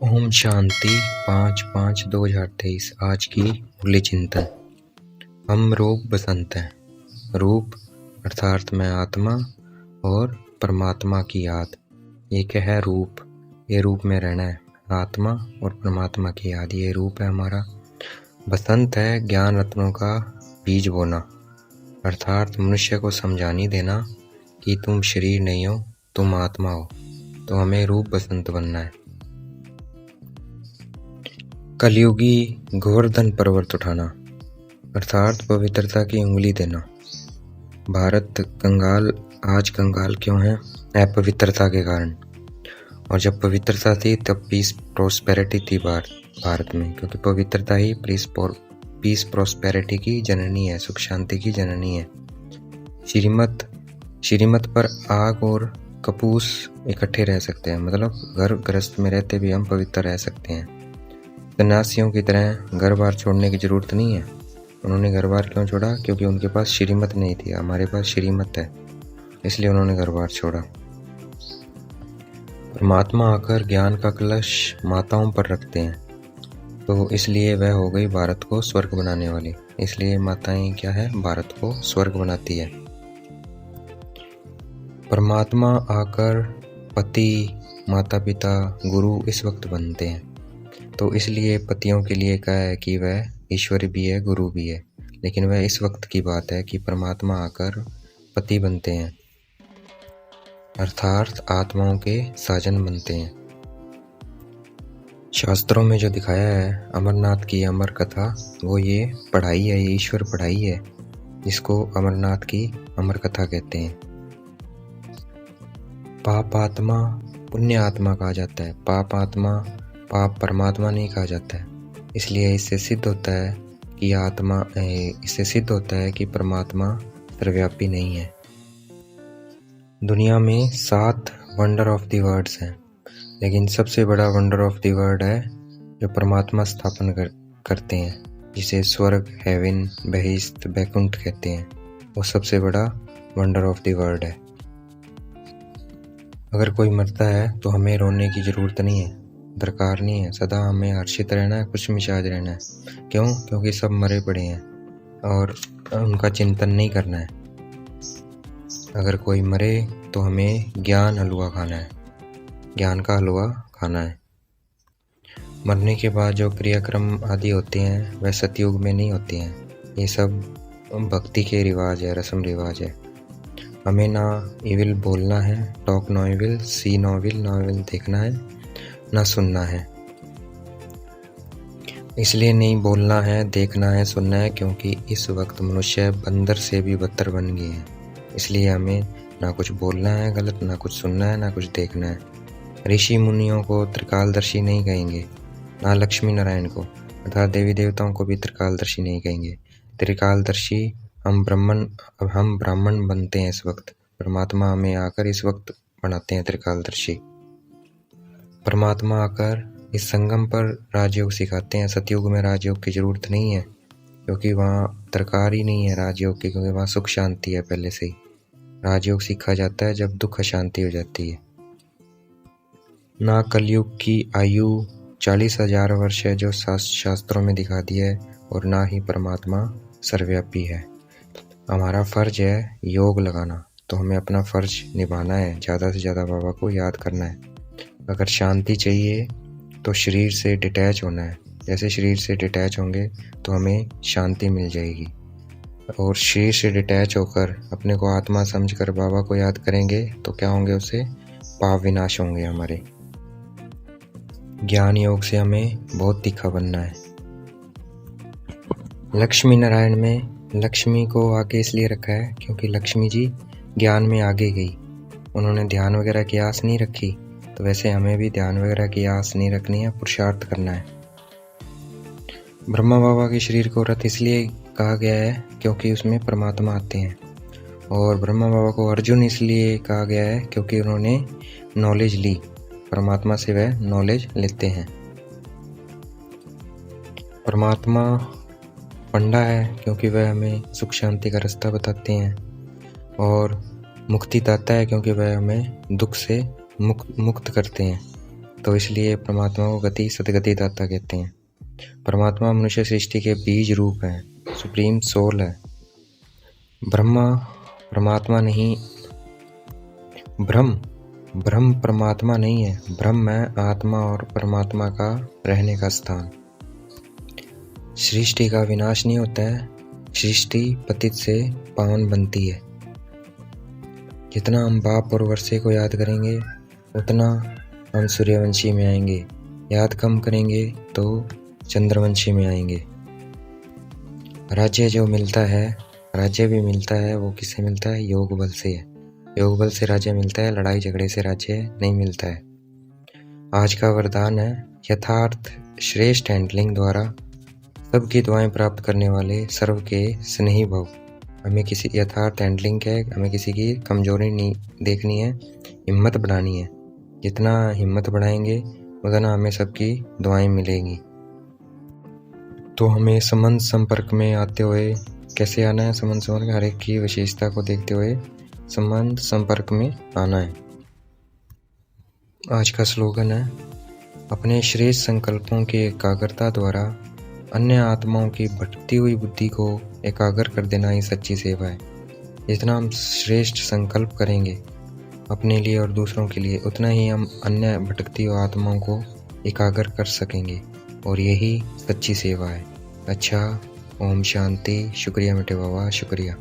ओम शांति 5/5/2023। आज की मुरली चिंतन। हम रूप बसंत हैं। रूप अर्थात मैं आत्मा और परमात्मा की याद। ये क्या है? रूप। ये रूप में रहना है। आत्मा और परमात्मा की याद, ये रूप है हमारा। बसंत है ज्ञान रत्नों का बीज बोना, अर्थात मनुष्य को समझानी देना कि तुम शरीर नहीं हो, तुम आत्मा हो। तो हमें रूप बसंत बनना है। कलयुगी गोवर्धन पर्वत उठाना, अर्थात पवित्रता की उंगली देना। भारत कंगाल आज कंगाल क्यों है? अपवित्रता के कारण। और जब पवित्रता थी तब पीस प्रोस्पेरिटी थी भारत में, क्योंकि पवित्रता ही पीस प्रोस्पेरिटी की जननी है, सुख शांति की जननी है। श्रीमत पर आग और कपूस इकट्ठे रह सकते हैं, मतलब घर गृहस्थ में रहते भी हम पवित्र रह सकते हैं। सन्यासियों की तरह घर बार छोड़ने की जरूरत नहीं है। उन्होंने घर बार क्यों छोड़ा? क्योंकि उनके पास श्रीमत नहीं थी। हमारे पास श्रीमत है, इसलिए उन्होंने घर बार छोड़ा। परमात्मा आकर ज्ञान का कलश माताओं पर रखते हैं, तो इसलिए वह हो गई भारत को स्वर्ग बनाने वाली। इसलिए माताएं क्या है? भारत को स्वर्ग बनाती है। परमात्मा आकर पति, माता पिता, गुरु इस वक्त बनते हैं, तो इसलिए पतियों के लिए कहा है कि वह ईश्वर भी है, गुरु भी है। लेकिन वह इस वक्त की बात है कि परमात्मा आकर पति बनते हैं, अर्थात आत्माओं के साजन बनते हैं। शास्त्रों में जो दिखाया है अमरनाथ की अमर कथा, वो ये पढ़ाई है, ये ईश्वर पढ़ाई है, जिसको अमरनाथ की अमर कथा कहते हैं। पाप आत्मा पुण्य आत्मा कहा जाता है। पाप आत्मा पाप परमात्मा नहीं कहा जाता है। इसलिए इससे सिद्ध होता है कि परमात्मा सर्वव्यापी नहीं है। दुनिया में 7 वंडर ऑफ द वर्ड्स हैं, लेकिन सबसे बड़ा वंडर ऑफ द वर्ड है जो परमात्मा स्थापन करते हैं, जिसे स्वर्ग, हेवन, बहिश्त, बैकुंठ कहते हैं। वो सबसे बड़ा वंडर ऑफ द वर्ड है। अगर कोई मरता है तो हमें रोने की जरूरत नहीं है, दरकार नहीं है। सदा हमें हर्षित रहना है, खुश मिजाज रहना है। क्यों? क्योंकि सब मरे पड़े हैं और उनका चिंतन नहीं करना है। अगर कोई मरे तो हमें ज्ञान हलवा खाना है, ज्ञान का हलवा खाना है। मरने के बाद जो क्रियाक्रम आदि होते हैं वह सतयुग में नहीं होते हैं। ये सब भक्ति के रिवाज है, रस्म रिवाज है। हमें ना इविल बोलना है, talk no evil, see no evil, no evil देखना है, ना सुनना है। इसलिए नहीं बोलना है, देखना है, सुनना है, क्योंकि इस वक्त मनुष्य बंदर से भी बदतर बन गए हैं। इसलिए हमें ना कुछ बोलना है गलत, ना कुछ सुनना है, ना कुछ देखना है। ऋषि मुनियों को त्रिकालदर्शी नहीं कहेंगे, ना लक्ष्मी नारायण को, अर्थात देवी देवताओं को भी त्रिकालदर्शी नहीं कहेंगे। त्रिकालदर्शी हम ब्राह्मण बनते हैं इस वक्त। परमात्मा हमें आकर इस वक्त बनाते हैं त्रिकालदर्शी। परमात्मा आकर इस संगम पर राजयोग सिखाते हैं। सतयुग में राजयोग की जरूरत नहीं है, क्योंकि वहाँ दरकार ही नहीं है राजयोग की, क्योंकि वहाँ सुख शांति है पहले से ही। राजयोग सीखा जाता है जब दुख अशांति हो जाती है। ना कलयुग की आयु 40,000 वर्ष है जो शास्त्रों में दिखा दिया है, और ना ही परमात्मा सर्वव्यापी है। हमारा फर्ज है योग लगाना, तो हमें अपना फर्ज निभाना है, ज़्यादा से ज़्यादा बाबा को याद करना है। अगर शांति चाहिए तो शरीर से डिटैच होना है। जैसे शरीर से डिटैच होंगे तो हमें शांति मिल जाएगी, और शरीर से डिटैच होकर अपने को आत्मा समझकर बाबा को याद करेंगे तो क्या होंगे? उससे पाप विनाश होंगे हमारे। ज्ञान योग से हमें बहुत तीखा बनना है। लक्ष्मी नारायण में लक्ष्मी को आगे इसलिए रखा है क्योंकि लक्ष्मी जी ज्ञान में आगे गई। उन्होंने ध्यान वगैरह की आस नहीं रखी, तो वैसे हमें भी ध्यान वगैरह की आस नहीं रखनी है, पुरुषार्थ करना है। ब्रह्मा बाबा के शरीर को रथ इसलिए कहा गया है क्योंकि उसमें परमात्मा आते हैं, और ब्रह्मा बाबा को अर्जुन इसलिए कहा गया है क्योंकि उन्होंने नॉलेज ली, परमात्मा से वह नॉलेज लेते हैं। परमात्मा पंडा है क्योंकि वह हमें सुख शांति का रास्ता बताते हैं, और मुक्ति दाता है क्योंकि वह हमें दुख से मुक्त करते हैं। तो इसलिए परमात्मा को गति सदगति दाता कहते हैं। परमात्मा मनुष्य सृष्टि के बीज रूप हैं, सुप्रीम सोल है। ब्रह्मा परमात्मा नहीं, ब्रह्म परमात्मा नहीं है। ब्रह्म है आत्मा और परमात्मा का रहने का स्थान। सृष्टि का विनाश नहीं होता है, सृष्टि पतित से पावन बनती है। जितना हम बाप और वर्षे को याद करेंगे उतना हम सूर्यवंशी में आएंगे, याद कम करेंगे तो चंद्रवंशी में आएंगे। राज्य जो मिलता है, राज्य भी मिलता है, वो किससे मिलता है? योग बल से है। योग बल से राज्य मिलता है, लड़ाई झगड़े से राज्य नहीं मिलता है। आज का वरदान है यथार्थ श्रेष्ठ हैंडलिंग द्वारा सबकी दुआएं प्राप्त करने वाले सर्व के स्नेही भव। हमें किसी यथार्थ हैंडलिंग है, हमें किसी की कमजोरी नहीं देखनी है, हिम्मत बढ़ानी है। जितना हिम्मत बढ़ाएंगे उतना हमें सबकी दुआएं मिलेंगी। तो हमें संबंध संपर्क में आते हुए कैसे आना है? संबंध संपर्क हर एक की विशेषता को देखते हुए संबंध संपर्क में आना है। आज का स्लोगन है अपने श्रेष्ठ संकल्पों की एकाग्रता द्वारा अन्य आत्माओं की भटकती हुई बुद्धि को एकाग्र कर देना ही सच्ची सेवा है। जितना हम श्रेष्ठ संकल्प करेंगे अपने लिए और दूसरों के लिए, उतना ही हम अन्य भटकती हुई आत्माओं को एकाग्र कर सकेंगे और यही सच्ची सेवा है। अच्छा, ओम शांति। शुक्रिया मेटे बाबा, शुक्रिया।